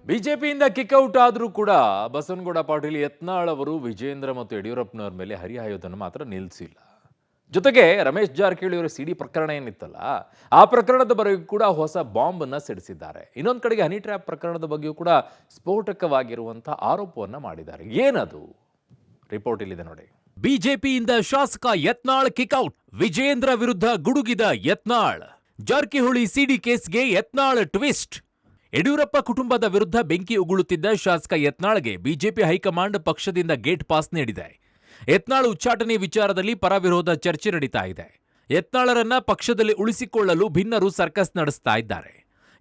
ಬಿಜೆಪಿಯಿಂದ ಕಿಕ್ಔಟ್ ಆದರೂ ಕೂಡ ಬಸವನಗೌಡ ಪಾಟೀಲ್ ಯತ್ನಾಳ್ ಅವರು ವಿಜೇಂದ್ರ ಮತ್ತು ಯಡಿಯೂರಪ್ಪನವರ ಮೇಲೆ ಹರಿಹಾಯೋದನ್ನು ಮಾತ್ರ ನಿಲ್ಲಿಸಿಲ್ಲ. ಜೊತೆಗೆ ರಮೇಶ್ ಜಾರಕಿಹೊಳಿ ಅವರ ಸಿಡಿ ಪ್ರಕರಣ ಏನಿತ್ತಲ್ಲ, ಆ ಪ್ರಕರಣದ ಬಗ್ಗೆಯೂ ಕೂಡ ಹೊಸ ಬಾಂಬ್ ಅನ್ನ ಸಿಡಿಸಿದ್ದಾರೆ. ಇನ್ನೊಂದು ಕಡೆಗೆ ಹನಿ ಟ್ರ್ಯಾಪ್ ಪ್ರಕರಣದ ಬಗ್ಗೆಯೂ ಕೂಡ ಸ್ಫೋಟಕವಾಗಿರುವಂತಹ ಆರೋಪವನ್ನ ಮಾಡಿದ್ದಾರೆ. ಏನದು ರಿಪೋರ್ಟ್ ಇಲ್ಲಿದೆ ನೋಡಿ. ಬಿಜೆಪಿಯಿಂದ ಶಾಸಕ ಯತ್ನಾಳ್ ಕಿಕ್ಔಟ್, ವಿಜೇಂದ್ರ ವಿರುದ್ಧ ಗುಡುಗಿದ ಯತ್ನಾಳ್. ಜಾರಕಿಹೊಳಿ ಸಿಡಿ ಕೇಸ್ಗೆ ಯತ್ನಾಳ್ ಟ್ವಿಸ್ಟ್. ಯಡಿಯೂರಪ್ಪ ಕುಟುಂಬದ ವಿರುದ್ಧ ಬೆಂಕಿ ಉಗುಳುತ್ತಿದ್ದ ಶಾಸಕ ಯತ್ನಾಳ್ಗೆ ಬಿಜೆಪಿ ಹೈಕಮಾಂಡ್ ಪಕ್ಷದಿಂದ ಗೇಟ್ ಪಾಸ್ ನೀಡಿದೆ. ಯತ್ನಾಳ್ ಉಚ್ಚಾಟನೆ ವಿಚಾರದಲ್ಲಿ ಪರವಿರೋಧ ಚರ್ಚೆ ನಡೀತಾ ಇದೆ. ಯತ್ನಾಳರನ್ನ ಪಕ್ಷದಲ್ಲಿ ಉಳಿಸಿಕೊಳ್ಳಲು ಭಿನ್ನರು ಸರ್ಕಸ್ ನಡೆಸ್ತಾ ಇದ್ದಾರೆ.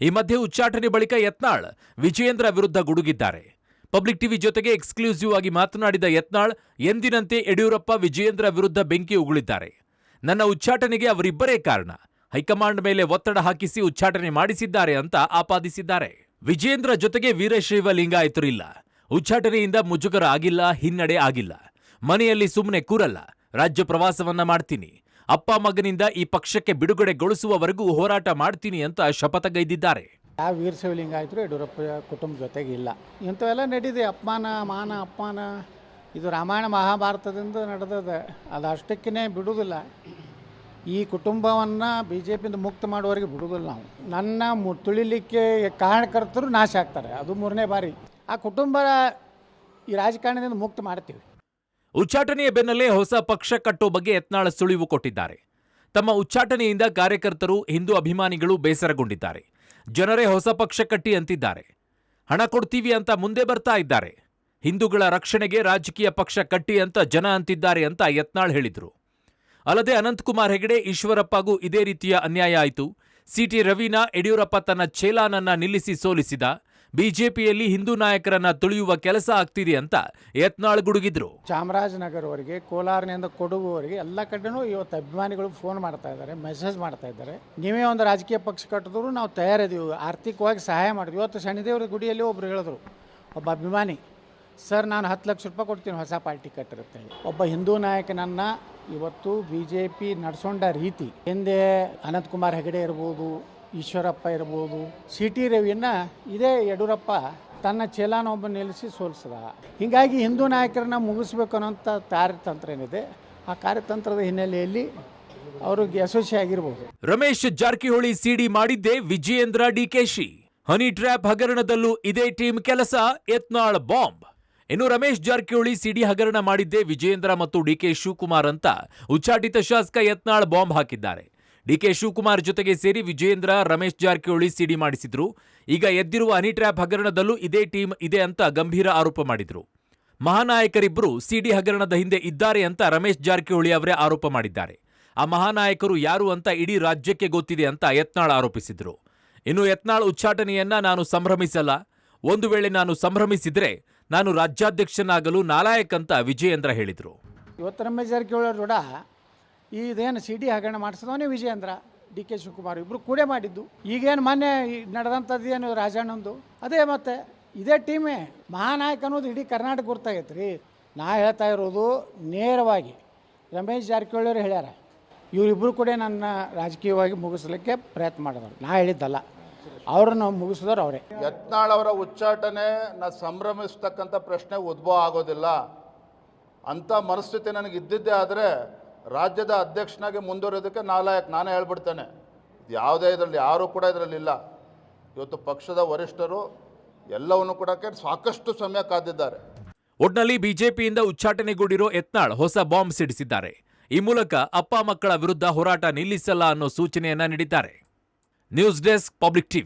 ಈ ಮಧ್ಯೆ ಉಚ್ಚಾಟನೆ ಬಳಿಕ ಯತ್ನಾಳ್ ವಿಜಯೇಂದ್ರ ವಿರುದ್ಧ ಗುಡುಗಿದ್ದಾರೆ. ಪಬ್ಲಿಕ್ ಟಿವಿ ಜೊತೆಗೆ ಎಕ್ಸ್ಕ್ಲೂಸಿವ್ ಆಗಿ ಮಾತನಾಡಿದ ಯತ್ನಾಳ್, ಎಂದಿನಂತೆ ಯಡಿಯೂರಪ್ಪ ವಿಜಯೇಂದ್ರ ವಿರುದ್ಧ ಬೆಂಕಿ ಉಗುಳಿದ್ದಾರೆ. ನನ್ನ ಉಚ್ಚಾಟನೆಗೆ ಅವರಿಬ್ಬರೇ ಕಾರಣ. ಹೈಕಮಾಂಡ್ ಮೇಲೆ ಒತ್ತಡ ಹಾಕಿಸಿ ಉಚ್ಚಾಟನೆ ಮಾಡಿಸಿದ್ದಾರೆ ಅಂತ ಆಪಾದಿಸಿದ್ದಾರೆ. ವಿಜೇಂದ್ರ ಜೊತೆಗೆ ವೀರಶೈವ ಲಿಂಗಾಯತರಿಲ್ಲ. ಉಚ್ಚಾಟನೆಯಿಂದ ಮುಜುಗರ ಆಗಿಲ್ಲ, ಹಿನ್ನಡೆ ಆಗಿಲ್ಲ. ಮನೆಯಲ್ಲಿ ಸುಮ್ಮನೆ ಕೂರಲ್ಲ, ರಾಜ್ಯ ಪ್ರವಾಸವನ್ನ ಮಾಡ್ತೀನಿ. ಅಪ್ಪ ಮಗನಿಂದ ಈ ಪಕ್ಷಕ್ಕೆ ಬಿಡುಗಡೆಗೊಳಿಸುವವರೆಗೂ ಹೋರಾಟ ಮಾಡ್ತೀನಿ ಅಂತ ಶಪಥಗೈದಿದ್ದಾರೆ. ಯಾವ ವೀರಶೈವ ಲಿಂಗಾಯತರು ಯಡಿಯೂರಪ್ಪ ಕುಟುಂಬ ಜೊತೆಗೆ ಇಲ್ಲ. ಇಂಥವೆಲ್ಲ ನಡೀದೆ. ಅಪಮಾನ ಇದು ರಾಮಾಯಣ ಮಹಾಭಾರತದಿಂದ ನಡೆದದ. ಅದು ಅಷ್ಟಕ್ಕೇ ಬಿಡುವುದಿಲ್ಲ. ಈ ಕುಟುಂಬವನ್ನು ಬಿ ಜೆ ಪಿಯಿಂದ ಮುಕ್ತ ಮಾಡುವವರೆಗೆ ಬಿಡುವುದಿಲ್ಲ. ನಾವು ನನ್ನ ತುಳಿಲಿಕ್ಕೆ ಕಾರಣಕರ್ತರು ನಾಶ ಆಗ್ತಾರೆ. ಅದು 3ನೇ ಬಾರಿ. ಆ ಕುಟುಂಬ ಈ ರಾಜಕಾರಣದಿಂದ ಮುಕ್ತ ಮಾಡ್ತೀವಿ. ಉಚ್ಚಾಟನೆಯ ಬೆನ್ನಲ್ಲೇ ಹೊಸ ಪಕ್ಷ ಕಟ್ಟೋ ಬಗ್ಗೆ ಯತ್ನಾಳ್ ಸುಳಿವು ಕೊಟ್ಟಿದ್ದಾರೆ. ತಮ್ಮ ಉಚ್ಚಾಟನೆಯಿಂದ ಕಾರ್ಯಕರ್ತರು, ಹಿಂದೂ ಅಭಿಮಾನಿಗಳು ಬೇಸರಗೊಂಡಿದ್ದಾರೆ. ಜನರೇ ಹೊಸ ಪಕ್ಷ ಕಟ್ಟಿ ಅಂತಿದ್ದಾರೆ. ಹಣ ಕೊಡ್ತೀವಿ ಅಂತ ಮುಂದೆ ಬರ್ತಾ ಇದ್ದಾರೆ. ಹಿಂದೂಗಳ ರಕ್ಷಣೆಗೆ ರಾಜಕೀಯ ಪಕ್ಷ ಕಟ್ಟಿ ಅಂತ ಜನ ಅಂತಿದ್ದಾರೆ ಅಂತ ಯತ್ನಾಳ್ ಹೇಳಿದರು. ಅಲ್ಲದೆ ಅನಂತಕುಮಾರ್ ಹೆಗಡೆ, ಈಶ್ವರಪ್ಪಗೂ ಇದೇ ರೀತಿಯ ಅನ್ಯಾಯ ಆಯಿತು. ಸಿಟಿ ರವಿನ ಯಡಿಯೂರಪ್ಪ ತನ್ನ ಚೇಲಾನನ್ನ ನಿಲ್ಲಿಸಿ ಸೋಲಿಸಿದ. ಬಿಜೆಪಿಯಲ್ಲಿ ಹಿಂದೂ ನಾಯಕರನ್ನ ತುಳಿಯುವ ಕೆಲಸ ಆಗ್ತಿದೆ ಅಂತ ಯತ್ನಾಳ್ ಗುಡುಗಿದ್ರು. ಚಾಮರಾಜನಗರವರೆಗೆ, ಕೋಲಾರನಿಂದ ಕೊಡಗುವವರೆಗೆ ಎಲ್ಲ ಕಡೆನೂ ಇವತ್ತು ಅಭಿಮಾನಿಗಳು ಫೋನ್ ಮಾಡ್ತಾ ಇದ್ದಾರೆ, ಮೆಸೇಜ್ ಮಾಡ್ತಾ ಇದ್ದಾರೆ. ನೀವೇ ಒಂದು ರಾಜಕೀಯ ಪಕ್ಷ ಕಟ್ಟಿದ್ರು ನಾವು ತಯಾರಿದ್ದೀವಿ, ಆರ್ಥಿಕವಾಗಿ ಸಹಾಯ ಮಾಡಿದ್ವಿ. ಇವತ್ತು ಶನಿದೇವರ ಗುಡಿಯಲ್ಲಿ ಒಬ್ಬರು ಹೇಳಿದ್ರು, ಒಬ್ಬ ಅಭಿಮಾನಿ, ಸರ್ ನಾನು 10 ಲಕ್ಷ ರೂಪಾಯಿ ಕೊಡ್ತೀನಿ ಹೊಸ ಪಾರ್ಟಿ ಕಟ್ಟಿರುತ್ತೆ. ಒಬ್ಬ ಹಿಂದೂ ನಾಯಕನನ್ನ ಇವತ್ತು ಬಿ ಜೆ ಪಿ ನಡೆಸೊಂಡ ರೀತಿ, ಹಿಂದೆ ಅನಂತಕುಮಾರ್ ಹೆಗಡೆ ಇರ್ಬೋದು, ಈಶ್ವರಪ್ಪ ಇರ್ಬೋದು, ಸಿಟಿ ರವಿಯನ್ನ ಇದೇ ಯಡಿಯೂರಪ್ಪ ತನ್ನ ಚೇಲಾನೊಬ್ಬ ನಿಲ್ಲಿಸಿ ಸೋಲಿಸಿದ. ಹೀಗಾಗಿ ಹಿಂದೂ ನಾಯಕರನ್ನ ಮುಗಿಸ್ಬೇಕು ಅನ್ನೋಂಥ ಕಾರ್ಯತಂತ್ರ ಏನಿದೆ, ಆ ಕಾರ್ಯತಂತ್ರದ ಹಿನ್ನೆಲೆಯಲ್ಲಿ ಅವ್ರಿಗೆ ಯಶಸ್ವಿ ಆಗಿರ್ಬೋದು. ರಮೇಶ್ ಜಾರಕಿಹೊಳಿ ಸಿಡಿ ಮಾಡಿದ್ದೇ ವಿಜಯೇಂದ್ರ, ಡಿಕೆಶಿ. ಹನಿ ಟ್ರ್ಯಾಪ್ ಹಗರಣದಲ್ಲೂ ಇದೇ ಟೀಮ್ ಕೆಲಸ, ಯತ್ನಾಳ್ ಬಾಂಬ್. ಇನ್ನು ರಮೇಶ್ ಜಾರಕಿಹೊಳಿ ಸಿಡಿ ಹಗರಣ ಮಾಡಿದ್ದೇ ವಿಜಯೇಂದ್ರ ಮತ್ತು ಡಿಕೆ ಶಿವಕುಮಾರ್ ಅಂತ ಉಚ್ಚಾಟಿತ ಶಾಸಕ ಯತ್ನಾಳ್ ಬಾಂಬ್ ಹಾಕಿದ್ದಾರೆ. ಡಿಕೆ ಶಿವಕುಮಾರ್ ಜೊತೆಗೆ ಸೇರಿ ವಿಜಯೇಂದ್ರ, ರಮೇಶ್ ಜಾರಕಿಹೊಳಿ ಸಿಡಿ ಮಾಡಿಸಿದ್ರು. ಈಗ ಎದ್ದಿರುವ ಹನಿ ಟ್ರ್ಯಾಪ್ ಹಗರಣದಲ್ಲೂ ಇದೇ ಟೀಮ್ ಇದೆ ಅಂತ ಗಂಭೀರ ಆರೋಪ ಮಾಡಿದ್ರು. ಮಹಾನಾಯಕರಿಬ್ಬರು ಸಿಡಿ ಹಗರಣದ ಹಿಂದೆ ಇದ್ದಾರೆ ಅಂತ ರಮೇಶ್ ಜಾರಕಿಹೊಳಿ ಅವರೇ ಆರೋಪ ಮಾಡಿದ್ದಾರೆ. ಆ ಮಹಾನಾಯಕರು ಯಾರು ಅಂತ ಇಡೀ ರಾಜ್ಯಕ್ಕೆ ಗೊತ್ತಿದೆ ಅಂತ ಯತ್ನಾಳ್ ಆರೋಪಿಸಿದ್ರು. ಇನ್ನು ಯತ್ನಾಳ್ ಉಚ್ಚಾಟನೆಯನ್ನ ನಾನು ಸಂಭ್ರಮಿಸಲ್ಲ, ಒಂದು ವೇಳೆ ನಾನು ಸಂಭ್ರಮಿಸಿದ್ರೆ ನಾನು ರಾಜ್ಯಾಧ್ಯಕ್ಷನಾಗಲು ನಾಲಾಯಕ್ ಅಂತ ವಿಜಯೇಂದ್ರ ಹೇಳಿದರು. ಇವತ್ತು ರಮೇಶ್ ಜಾರಕಿಹೊಳಿ ಕೂಡ ಇದೇನು ಸಿಡಿ ಹಗರಣ ಮಾಡಿಸಿದವನೇ ವಿಜಯೇಂದ್ರ, ಡಿ ಕೆ ಶಿವಕುಮಾರ್ ಇಬ್ಬರು ಕೂಡ ಮಾಡಿದ್ದು. ಈಗೇನು ಮೊನ್ನೆ ನಡೆದಂಥದ್ದು ಏನು ರಾಜಣ್ಣಂದು ಅದೇ, ಮತ್ತೆ ಇದೇ ಟೀಮೇ ಮಹಾನಾಯಕ ಅನ್ನೋದು ಇಡೀ ಕರ್ನಾಟಕ ಗುರ್ತಾಗೈತೆ ರೀ. ನಾ ಹೇಳ್ತಾ ಇರೋದು ನೇರವಾಗಿ ರಮೇಶ್ ಜಾರಕಿಹೊಳಿ ಅವರು ಹೇಳ್ಯಾರ, ಇವರಿಬ್ಬರು ಕೂಡ ನನ್ನ ರಾಜಕೀಯವಾಗಿ ಮುಗಿಸ್ಲಿಕ್ಕೆ ಪ್ರಯತ್ನ ಮಾಡಿದವರು. ನಾ ಹೇಳಿದ್ದಲ್ಲ, ಅವ್ರನ್ನ ಮುಗಿಸಿದವ್ರು ಅವರೇ. ಯತ್ನಾಳ್ ಅವರ ಉಚ್ಚಾಟನೆ ಸಂಭ್ರಮಿಸ್ತಕ್ಕಂಥ ಪ್ರಶ್ನೆ ಉದ್ಭವ ಆಗೋದಿಲ್ಲ. ಅಂಥ ಮನಸ್ಥಿತಿ ನನಗೆ ಇದ್ದಿದ್ದೇ ಆದರೆ ರಾಜ್ಯದ ಅಧ್ಯಕ್ಷನಾಗಿ ಮುಂದುವರಿಯೋದಕ್ಕೆ ನಾನೇ ಹೇಳ್ಬಿಡ್ತೇನೆ. ಯಾವುದೇ ಇದರಲ್ಲಿ ಯಾರೂ ಕೂಡ ಇದರಲ್ಲಿಲ್ಲ. ಇವತ್ತು ಪಕ್ಷದ ವರಿಷ್ಠರು ಎಲ್ಲವನ್ನು ಕೊಡೋಕ್ಕೆ ಸಾಕಷ್ಟು ಸಮಯ ಕಾದಿದ್ದಾರೆ. ಒಟ್ನಲ್ಲಿ ಬಿಜೆಪಿಯಿಂದ ಉಚ್ಚಾಟನೆಗೊಂಡಿರೋ ಯತ್ನಾಳ್ ಹೊಸ ಬಾಂಬ್ ಸಿಡಿಸಿದ್ದಾರೆ. ಈ ಮೂಲಕ ಅಪ್ಪ ಮಕ್ಕಳ ವಿರುದ್ಧ ಹೋರಾಟ ನಿಲ್ಲಿಸಲ್ಲ ಅನ್ನೋ ಸೂಚನೆಯನ್ನ ನೀಡಿದ್ದಾರೆ. News desk, public TV.